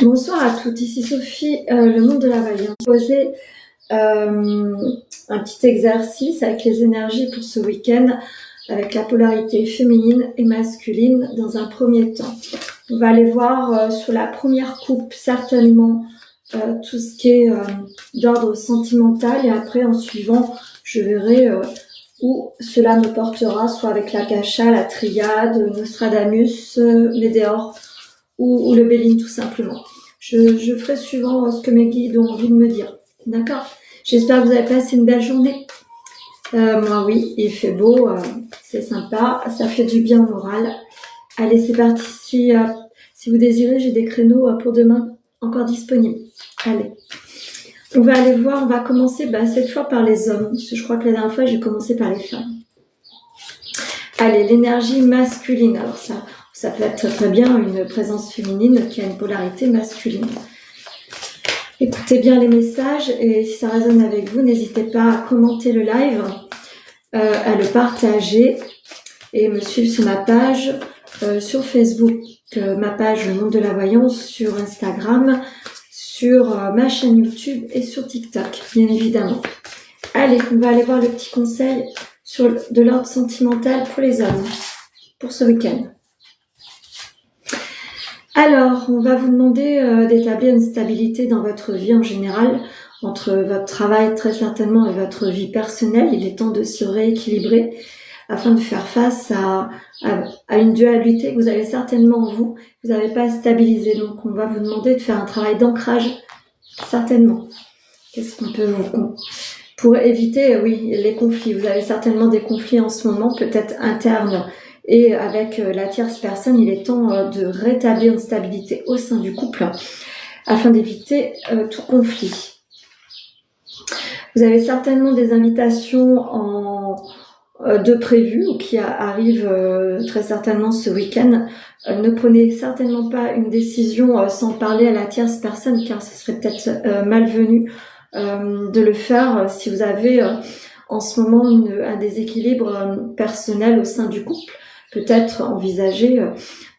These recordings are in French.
Bonsoir à toutes, ici Sophie, le monde de la Vaillante. Poser un petit exercice avec les énergies pour ce week-end, avec la polarité féminine et masculine dans un premier temps. On va aller voir sur la première coupe certainement tout ce qui est d'ordre sentimental, et après en suivant je verrai où cela me portera, soit avec la Kasha, la Triade, Nostradamus, Médéor ou le Béline tout simplement. Je ferai suivant ce que mes guides ont envie de me dire. D'accord? J'espère que vous avez passé une belle journée. Moi oui, il fait beau, c'est sympa, ça fait du bien au moral. Allez, c'est parti. Si vous désirez, j'ai des créneaux pour demain encore disponibles. Allez. On va aller voir, on va commencer cette fois par les hommes, parce que je crois que la dernière fois, j'ai commencé par les femmes. Allez, l'énergie masculine. Alors ça peut être très bien une présence féminine qui a une polarité masculine. Écoutez bien les messages et si ça résonne avec vous, n'hésitez pas à commenter le live, à le partager et me suivre sur ma page sur Facebook, ma page Le Monde de la Voyance, sur Instagram, sur ma chaîne YouTube et sur TikTok, bien évidemment. Allez, on va aller voir le petit conseil de l'ordre sentimental pour les hommes, pour ce week-end. Alors, on va vous demander d'établir une stabilité dans votre vie en général, entre votre travail très certainement et votre vie personnelle. Il est temps de se rééquilibrer afin de faire face à une dualité que vous avez certainement en vous, que vous n'avez pas stabilisé. Donc, on va vous demander de faire un travail d'ancrage, certainement. Qu'est-ce qu'on peut vous... Pour éviter, oui, les conflits. Vous avez certainement des conflits en ce moment, peut-être internes. Et avec la tierce personne, il est temps de rétablir une stabilité au sein du couple afin d'éviter tout conflit. Vous avez certainement des invitations de prévues qui arrivent très certainement ce week-end. Ne prenez certainement pas une décision sans parler à la tierce personne, car ce serait peut-être malvenu de le faire si vous avez en ce moment un déséquilibre personnel au sein du couple. Peut-être envisager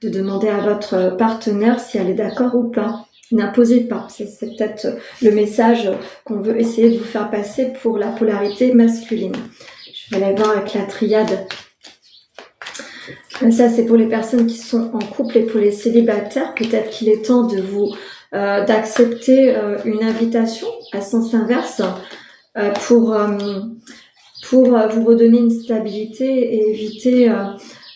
de demander à votre partenaire si elle est d'accord ou pas. N'imposez pas. C'est peut-être le message qu'on veut essayer de vous faire passer pour la polarité masculine. Je vais aller voir avec la triade. Ça, c'est pour les personnes qui sont en couple et pour les célibataires. Peut-être qu'il est temps de vous d'accepter une invitation à sens inverse pour vous redonner une stabilité et éviter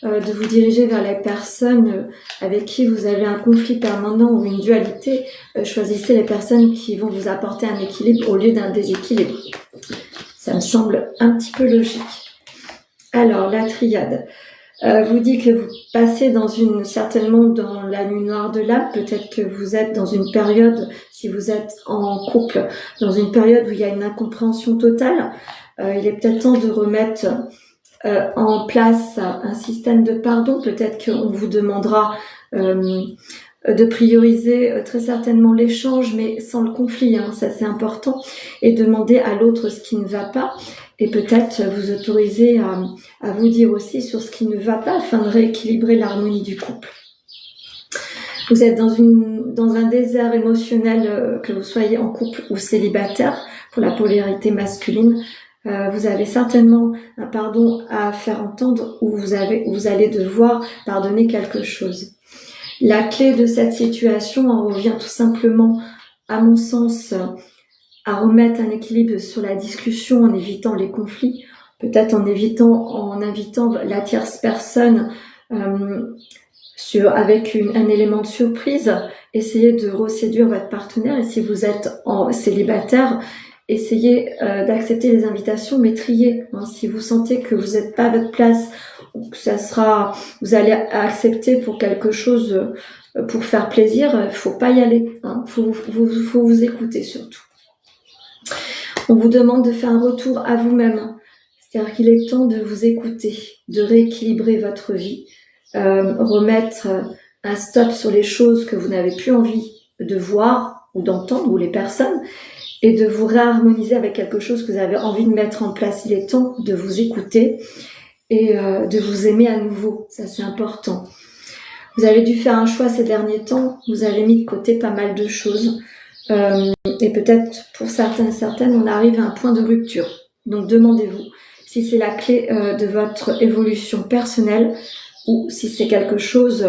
de vous diriger vers les personnes avec qui vous avez un conflit permanent ou une dualité. Choisissez les personnes qui vont vous apporter un équilibre au lieu d'un déséquilibre. Ça me semble un petit peu logique. Alors, la triade vous dit que vous passez certainement dans la nuit noire de l'âme. Peut-être que vous êtes dans une période, si vous êtes en couple, dans une période où il y a une incompréhension totale. Il est peut-être temps de remettre en place un système de pardon. Peut-être qu'on vous demandera de prioriser très certainement l'échange, mais sans le conflit, ça c'est important, et demander à l'autre ce qui ne va pas, et peut-être vous autoriser à vous dire aussi sur ce qui ne va pas, afin de rééquilibrer l'harmonie du couple. Vous êtes dans un désert émotionnel, que vous soyez en couple ou célibataire, pour la polarité masculine. Vous avez certainement un pardon à faire entendre, ou vous allez devoir pardonner quelque chose. La clé de cette situation en revient tout simplement, à mon sens, à remettre un équilibre sur la discussion en évitant les conflits, peut-être en invitant la tierce personne avec un élément de surprise. Essayez de reséduire votre partenaire, et si vous êtes en célibataire, essayez d'accepter les invitations, mais triez. Si vous sentez que vous n'êtes pas à votre place, ou que vous allez accepter pour quelque chose, pour faire plaisir, faut pas y aller. Faut vous écouter surtout. On vous demande de faire un retour à vous-même. C'est-à-dire qu'il est temps de vous écouter, de rééquilibrer votre vie, remettre un stop sur les choses que vous n'avez plus envie de voir ou d'entendre, ou les personnes, et de vous réharmoniser avec quelque chose que vous avez envie de mettre en place. Il est temps de vous écouter et de vous aimer à nouveau. Ça, c'est important. Vous avez dû faire un choix ces derniers temps, vous avez mis de côté pas mal de choses. Et peut-être pour certains et certaines, on arrive à un point de rupture. Donc demandez-vous si c'est la clé de votre évolution personnelle ou si c'est quelque chose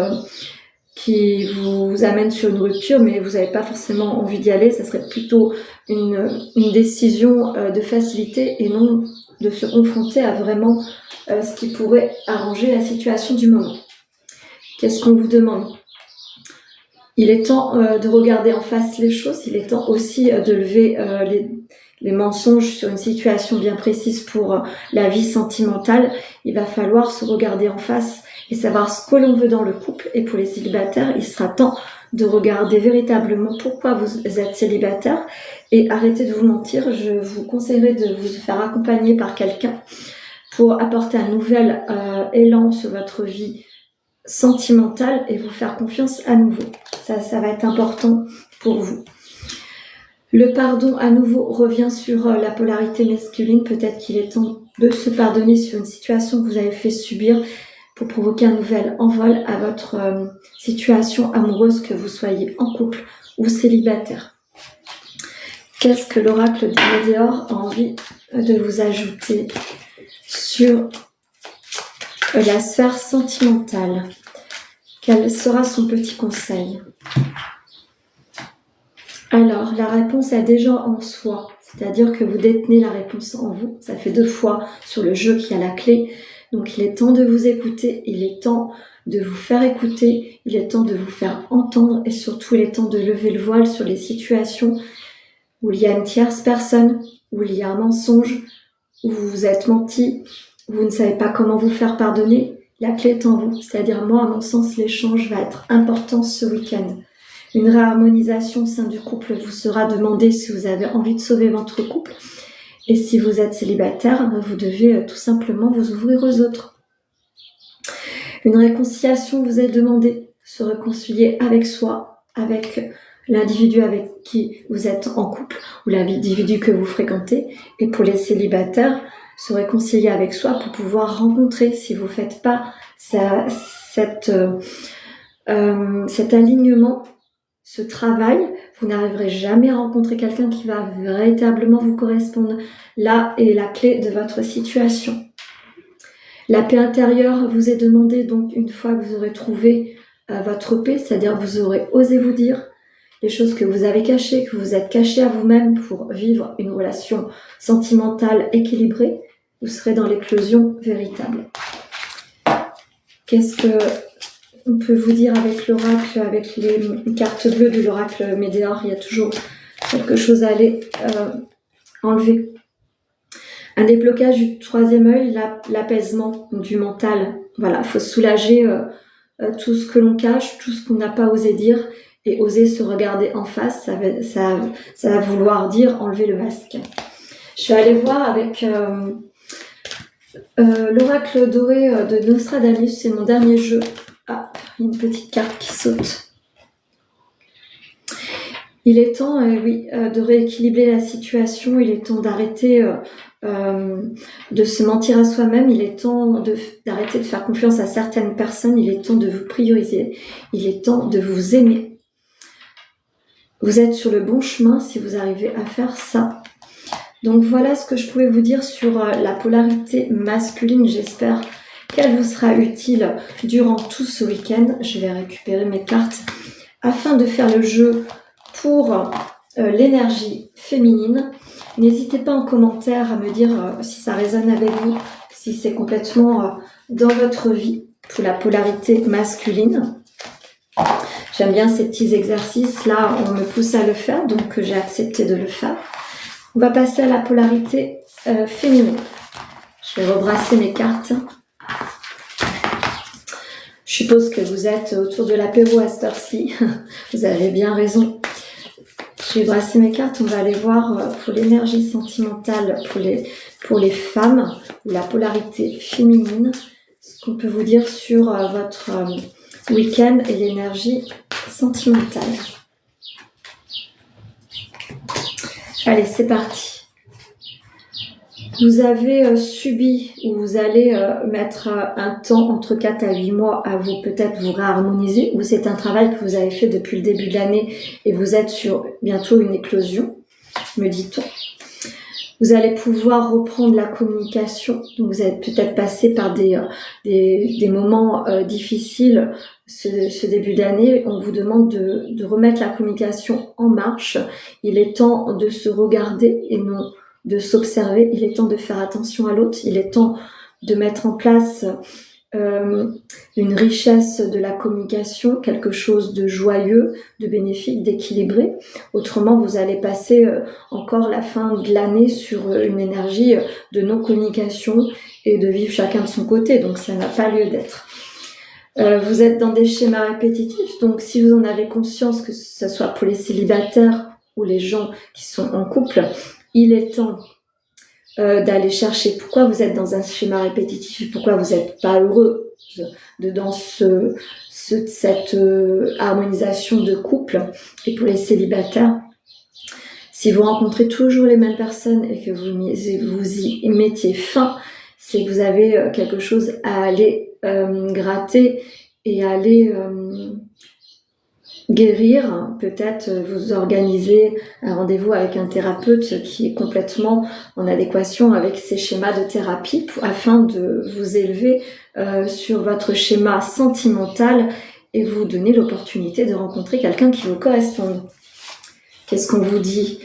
qui vous amène sur une rupture, mais vous n'avez pas forcément envie d'y aller. Ça serait plutôt une décision de facilité et non de se confronter à vraiment ce qui pourrait arranger la situation du moment. Qu'est-ce qu'on vous demande ? Il est temps de regarder en face les choses. Il est temps aussi de lever les mensonges sur une situation bien précise pour la vie sentimentale. Il va falloir se regarder en face et savoir ce que l'on veut dans le couple. Et pour les célibataires, il sera temps de regarder véritablement pourquoi vous êtes célibataire et arrêtez de vous mentir. Je vous conseillerais de vous faire accompagner par quelqu'un pour apporter un nouvel élan sur votre vie sentimentale et vous faire confiance à nouveau. Ça va être important pour vous. Le pardon à nouveau revient sur la polarité masculine. Peut-être qu'il est temps de se pardonner sur une situation que vous avez fait subir pour provoquer un nouvel envol à votre situation amoureuse, que vous soyez en couple ou célibataire. Qu'est-ce que l'oracle de Médéor a envie de vous ajouter sur la sphère sentimentale? Quel sera son petit conseil? Alors, la réponse est déjà en soi, c'est-à-dire que vous détenez la réponse en vous. Ça fait 2 fois sur le jeu qu'il y a la clé. Donc, il est temps de vous écouter, il est temps de vous faire écouter, il est temps de vous faire entendre et surtout, il est temps de lever le voile sur les situations où il y a une tierce personne, où il y a un mensonge, où vous vous êtes menti, où vous ne savez pas comment vous faire pardonner. La clé est en vous, c'est-à-dire moi, à mon sens, l'échange va être important ce week-end. Une réharmonisation au sein du couple vous sera demandée si vous avez envie de sauver votre couple. Et si vous êtes célibataire, vous devez tout simplement vous ouvrir aux autres. Une réconciliation vous est demandée, se réconcilier avec soi, avec l'individu avec qui vous êtes en couple ou l'individu que vous fréquentez. Et pour les célibataires, se réconcilier avec soi pour pouvoir rencontrer. Si vous ne faites pas cet alignement, ce travail, vous n'arriverez jamais à rencontrer quelqu'un qui va véritablement vous correspondre. Là est la clé de votre situation. La paix intérieure vous est demandée, donc une fois que vous aurez trouvé votre paix, c'est-à-dire que vous aurez osé vous dire les choses que vous avez cachées, que vous êtes caché à vous-même pour vivre une relation sentimentale équilibrée, vous serez dans l'éclosion véritable. Qu'est-ce que on peut vous dire avec l'oracle, avec les cartes bleues de l'oracle Médéor? Il y a toujours quelque chose à aller enlever. Un déblocage du 3e œil, l'apaisement du mental. Voilà, il faut soulager tout ce que l'on cache, tout ce qu'on n'a pas osé dire et oser se regarder en face. Ça va vouloir dire enlever le masque. Je vais aller voir avec l'oracle doré de Nostradamus. C'est mon dernier jeu. Ah, une petite carte qui saute. Il est temps, de rééquilibrer la situation. Il est temps d'arrêter de se mentir à soi-même. Il est temps d'arrêter de faire confiance à certaines personnes. Il est temps de vous prioriser. Il est temps de vous aimer. Vous êtes sur le bon chemin si vous arrivez à faire ça. Donc voilà ce que je pouvais vous dire sur la polarité masculine. J'espère qu'elle vous sera utile durant tout ce week-end. Je vais récupérer mes cartes afin de faire le jeu pour l'énergie féminine. N'hésitez pas en commentaire à me dire si ça résonne avec vous, si c'est complètement dans votre vie pour la polarité masculine. J'aime bien ces petits exercices. Là, on me pousse à le faire, donc j'ai accepté de le faire. On va passer à la polarité féminine. Je vais rebrasser mes cartes. Je suppose que vous êtes autour de l'apéro à cette heure-ci. Vous avez bien raison. Je vais brasser mes cartes. On va aller voir pour l'énergie sentimentale pour les femmes, la polarité féminine, ce qu'on peut vous dire sur votre week-end et l'énergie sentimentale. Allez, c'est parti. Vous avez subi ou vous allez mettre un temps entre 4 à 8 mois à vous peut-être vous réharmoniser, ou c'est un travail que vous avez fait depuis le début de l'année et vous êtes sur bientôt une éclosion, me dit-on. Vous allez pouvoir reprendre la communication. Donc vous êtes peut-être passé par des moments difficiles ce début d'année. On vous demande de remettre la communication en marche. Il est temps de se regarder et non de s'observer. Il est temps de faire attention à l'autre. Il est temps de mettre en place une richesse de la communication, quelque chose de joyeux, de bénéfique, d'équilibré. Autrement, vous allez passer encore la fin de l'année sur une énergie de non-communication et de vivre chacun de son côté. Donc, ça n'a pas lieu d'être. Vous êtes dans des schémas répétitifs. Donc, si vous en avez conscience, que ce soit pour les célibataires ou les gens qui sont en couple, il est temps d'aller chercher pourquoi vous êtes dans un schéma répétitif, pourquoi vous n'êtes pas heureux dans cette harmonisation de couple. Et pour les célibataires, si vous rencontrez toujours les mêmes personnes et que vous y mettiez fin, c'est que vous avez quelque chose à aller gratter et aller guérir. Peut-être vous organiser un rendez-vous avec un thérapeute qui est complètement en adéquation avec ces schémas de thérapie afin de vous élever sur votre schéma sentimental et vous donner l'opportunité de rencontrer quelqu'un qui vous corresponde. Qu'est-ce qu'on vous dit ?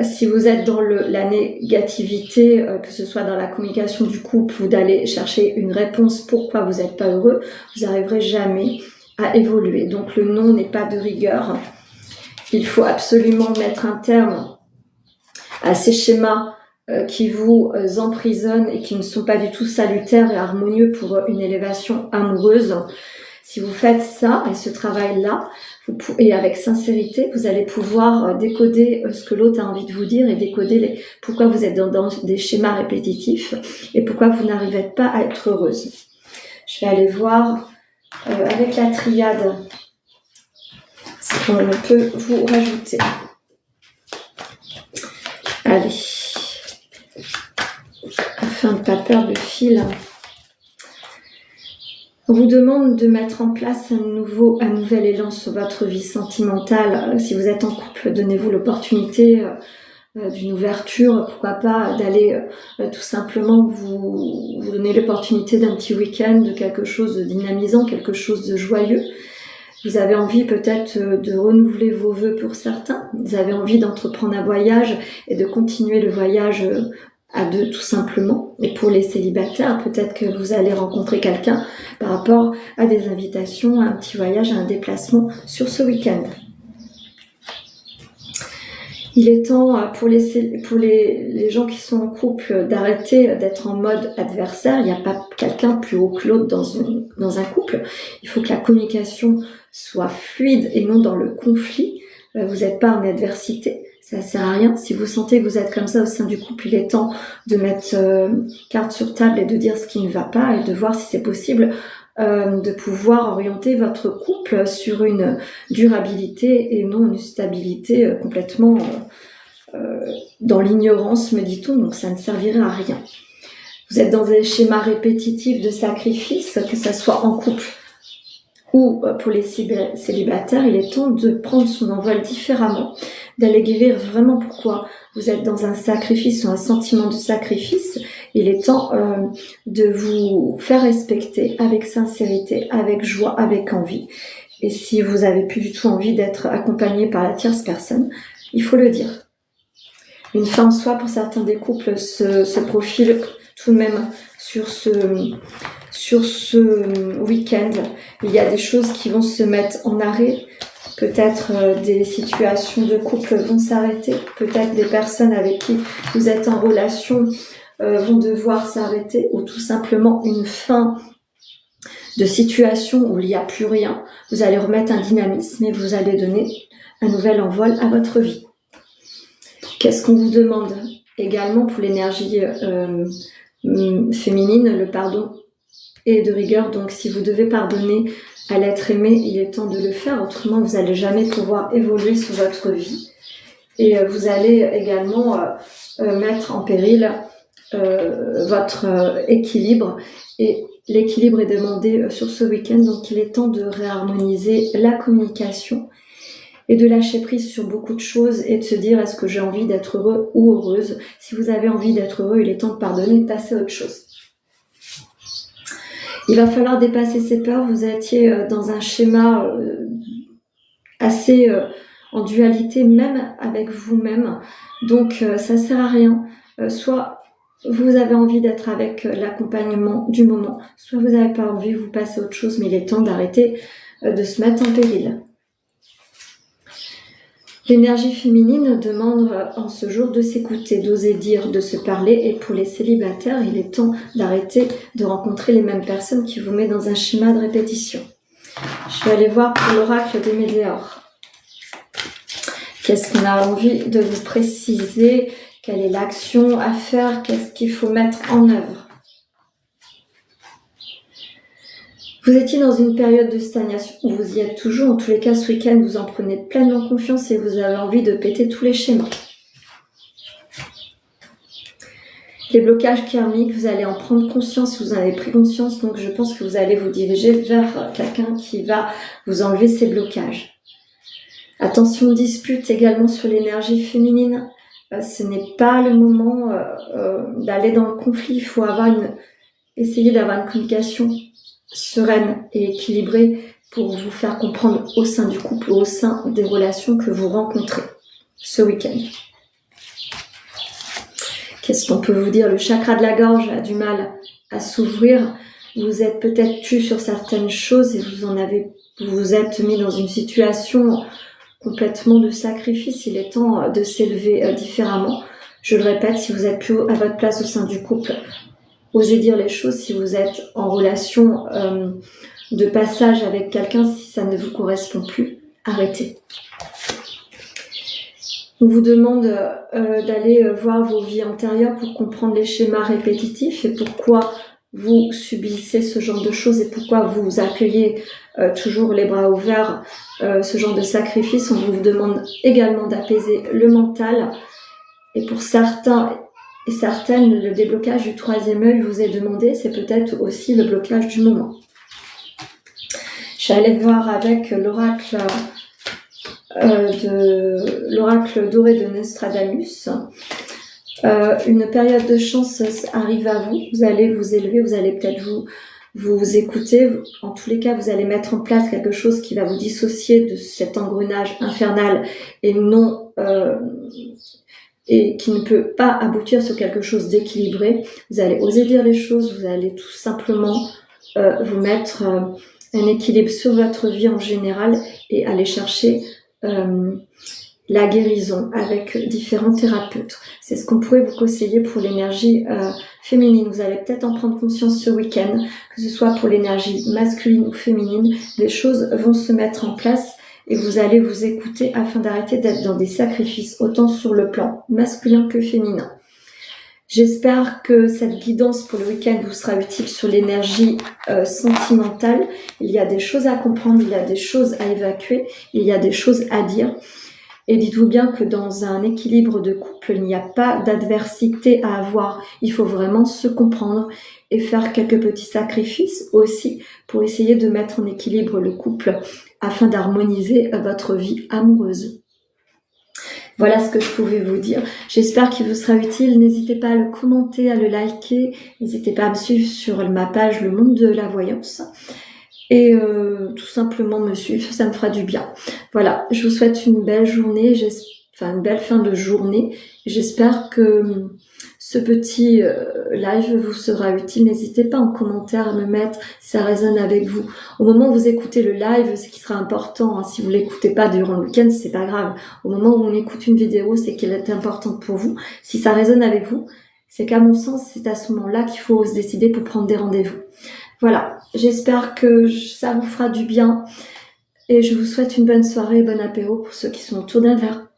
Si vous êtes dans la négativité, que ce soit dans la communication du couple ou d'aller chercher une réponse pourquoi vous n'êtes pas heureux, vous n'arriverez jamais à évoluer. Donc le non n'est pas de rigueur. Il faut absolument mettre un terme à ces schémas qui vous emprisonnent et qui ne sont pas du tout salutaires et harmonieux pour une élévation amoureuse. Si vous faites ça et ce travail-là, et avec sincérité, vous allez pouvoir décoder ce que l'autre a envie de vous dire et décoder pourquoi vous êtes dans des schémas répétitifs et pourquoi vous n'arrivez pas à être heureuse. Je vais aller voir avec la triade ce qu'on peut vous rajouter. Allez, afin de ne pas perdre le fil. On vous demande de mettre en place un nouvel élan sur votre vie sentimentale. Si vous êtes en couple, donnez-vous l'opportunité d'une ouverture, pourquoi pas d'aller tout simplement vous donner l'opportunité d'un petit week-end, de quelque chose de dynamisant, quelque chose de joyeux. Vous avez envie peut-être de renouveler vos vœux pour certains. Vous avez envie d'entreprendre un voyage et de continuer le voyage à deux tout simplement. Et pour les célibataires, peut-être que vous allez rencontrer quelqu'un par rapport à des invitations, à un petit voyage, à un déplacement sur ce week-end. Il est temps pour les gens qui sont en couple d'arrêter d'être en mode adversaire. Il n'y a pas quelqu'un plus haut que l'autre dans un couple. Il faut que la communication soit fluide et non dans le conflit. Vous n'êtes pas en adversité. Ça sert à rien. Si vous sentez que vous êtes comme ça au sein du couple, il est temps de mettre carte sur table et de dire ce qui ne va pas et de voir si c'est possible de pouvoir orienter votre couple sur une durabilité et non une stabilité complètement dans l'ignorance, me dit-on, donc ça ne servirait à rien. Vous êtes dans des schémas répétitifs de sacrifice, que ça soit en couple ou pour les célibataires, il est temps de prendre son envol différemment, d'aller guérir vraiment pourquoi vous êtes dans un sacrifice ou un sentiment de sacrifice. Il est temps de vous faire respecter avec sincérité, avec joie, avec envie. Et si vous n'avez plus du tout envie d'être accompagné par la tierce personne, il faut le dire. Une fin en soi pour certains des couples se profile tout de même sur ce week-end. Il y a des choses qui vont se mettre en arrêt. Peut-être des situations de couple vont s'arrêter. Peut-être des personnes avec qui vous êtes en relation vont devoir s'arrêter, ou tout simplement une fin de situation où il n'y a plus rien. Vous allez remettre un dynamisme et vous allez donner un nouvel envol à votre vie. Qu'est-ce qu'on vous demande également pour l'énergie féminine? Le pardon est de rigueur, donc si vous devez pardonner à l'être aimé, il est temps de le faire, autrement vous n'allez jamais pouvoir évoluer sur votre vie. Et vous allez également mettre en péril votre équilibre. Et l'équilibre est demandé sur ce week-end, donc il est temps de réharmoniser la communication et de lâcher prise sur beaucoup de choses et de se dire est-ce que j'ai envie d'être heureux ou heureuse. Si vous avez envie d'être heureux, il est temps de pardonner et de passer à autre chose. Il va falloir dépasser ces peurs. Vous étiez dans un schéma assez en dualité, même avec vous-même. Donc, ça sert à rien. Soit vous avez envie d'être avec l'accompagnement du moment, soit vous n'avez pas envie, vous passez à autre chose, mais il est temps d'arrêter de se mettre en péril. L'énergie féminine demande en ce jour de s'écouter, d'oser dire, de se parler. Et pour les célibataires, il est temps d'arrêter de rencontrer les mêmes personnes qui vous mettent dans un schéma de répétition. Je vais aller voir pour l'oracle des Météores. Qu'est-ce qu'on a envie de vous préciser? Quelle est l'action à faire? Qu'est-ce qu'il faut mettre en œuvre? Vous étiez dans une période de stagnation, où vous y êtes toujours. En tous les cas, ce week-end, vous en prenez pleinement confiance et vous avez envie de péter tous les schémas. Les blocages karmiques, vous allez en prendre conscience, vous en avez pris conscience, donc je pense que vous allez vous diriger vers quelqu'un qui va vous enlever ces blocages. Attention, dispute également sur l'énergie féminine. Ce n'est pas le moment d'aller dans le conflit. Il faut essayer d'avoir une communication sereine et équilibrée pour vous faire comprendre au sein du couple, au sein des relations que vous rencontrez ce week-end. Qu'est-ce qu'on peut vous dire? Le chakra de la gorge a du mal à s'ouvrir. Vous êtes peut-être tu sur certaines choses et vous vous êtes mis dans une situation complètement de sacrifice. Il est temps de s'élever différemment. Je le répète, si vous êtes plus à votre place au sein du couple, osez dire les choses. Si vous êtes en relation de passage avec quelqu'un, si ça ne vous correspond plus, arrêtez. On vous demande d'aller voir vos vies antérieures pour comprendre les schémas répétitifs et pourquoi vous subissez ce genre de choses et pourquoi vous accueillez toujours les bras ouverts ce genre de sacrifice. On vous demande également d'apaiser le mental. Et pour certains et certaines, le déblocage du troisième œil vous est demandé. C'est peut-être aussi le blocage du moment. Je vais aller voir avec l'oracle doré de Nostradamus. Une période de chance arrive à vous. Vous allez vous élever, vous allez peut-être vous écouter. En tous les cas, vous allez mettre en place quelque chose qui va vous dissocier de cet engrenage infernal et qui ne peut pas aboutir sur quelque chose d'équilibré. Vous allez oser dire les choses, vous allez tout simplement vous mettre un équilibre sur votre vie en général et aller chercher la guérison avec différents thérapeutes. C'est ce qu'on pourrait vous conseiller pour l'énergie féminine. Vous allez peut-être en prendre conscience ce week-end, que ce soit pour l'énergie masculine ou féminine. Les choses vont se mettre en place et vous allez vous écouter afin d'arrêter d'être dans des sacrifices, autant sur le plan masculin que féminin. J'espère que cette guidance pour le week-end vous sera utile sur l'énergie sentimentale. Il y a des choses à comprendre, il y a des choses à évacuer, il y a des choses à dire. Et dites-vous bien que dans un équilibre de couple, il n'y a pas d'adversité à avoir. Il faut vraiment se comprendre et faire quelques petits sacrifices aussi pour essayer de mettre en équilibre le couple afin d'harmoniser votre vie amoureuse. Voilà ce que je pouvais vous dire. J'espère qu'il vous sera utile. N'hésitez pas à le commenter, à le liker. N'hésitez pas à me suivre sur ma page Le Monde de la Voyance. Et tout simplement me suivre, ça me fera du bien. Voilà, je vous souhaite une belle journée, une belle fin de journée. J'espère que ce petit live vous sera utile. N'hésitez pas en commentaire à me mettre si ça résonne avec vous. Au moment où vous écoutez le live, c'est qui sera important. Si vous l'écoutez pas durant le week-end, c'est pas grave. Au moment où on écoute une vidéo, c'est qu'elle est importante pour vous. Si ça résonne avec vous, c'est qu'à mon sens, c'est à ce moment-là qu'il faut se décider pour prendre des rendez-vous. Voilà, j'espère que ça vous fera du bien et je vous souhaite une bonne soirée et bon apéro pour ceux qui sont autour d'un verre.